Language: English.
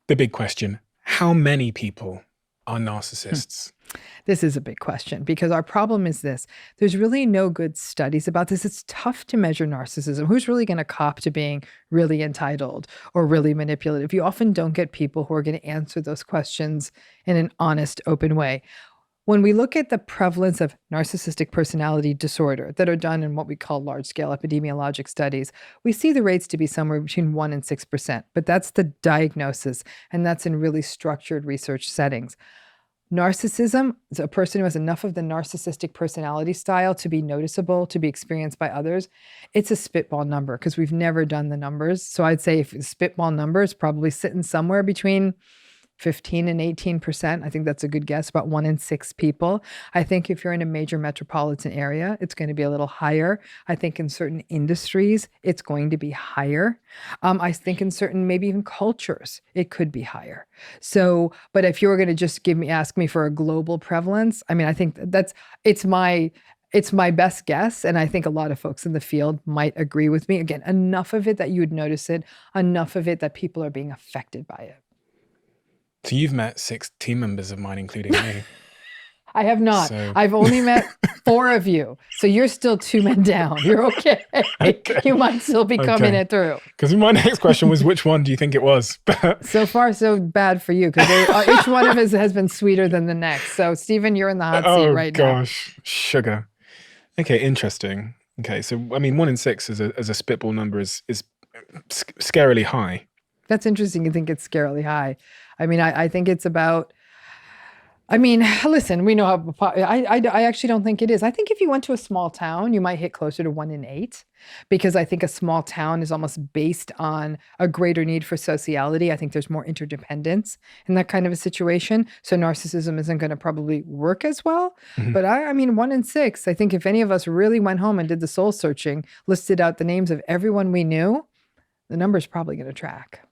The big question, how many people are narcissists? This is a big question because our problem is this. There's really no good studies about this. It's tough to measure narcissism. Who's really going to cop to being really entitled or really manipulative? You often don't get people who are going to answer those questions in an honest, open way. When we look at the prevalence of narcissistic personality disorder that are done in what we call large-scale epidemiologic studies, we see the rates to be somewhere between 1% and 6%, but that's the diagnosis, and that's in really structured research settings. Narcissism is a person who has enough of the narcissistic personality style to be noticeable, to be experienced by others. It's a spitball number because we've never done the numbers. So I'd say if spitball numbers probably sitting somewhere between 15 and 18%. I think that's a good guess, about 1 in 6 people. I think if you're in a major metropolitan area, it's going to be a little higher. I think in certain industries, it's going to be higher. I think in certain, maybe even cultures, it could be higher. So, but if you were going to just ask me for a global prevalence, I mean, I think it's my best guess. And I think a lot of folks in the field might agree with me. Again, enough of it that you would notice it, enough of it that people are being affected by it. So you've met 6 team members of mine, including me. I have not. So... I've only met 4 of you. So you're still 2 men down. You're okay. Okay. You might still be coming it through. Because my next question was, which one do you think it was? So far, so bad for you, because each one of us has been sweeter than the next. So Stephen, you're in the hot seat right now. Oh gosh, sugar. Okay, interesting. Okay, so I mean, 1 in 6 as a spitball number is scarily high. That's interesting. You think it's scarily high. I mean, I think it's about, I mean, listen, we know how, I actually don't think it is. I think if you went to a small town, you might hit closer to 1 in 8, because I think a small town is almost based on a greater need for sociality. I think there's more interdependence in that kind of a situation. So narcissism isn't going to probably work as well. Mm-hmm. But I mean, 1 in 6, I think if any of us really went home and did the soul searching, listed out the names of everyone we knew, the number's probably going to track.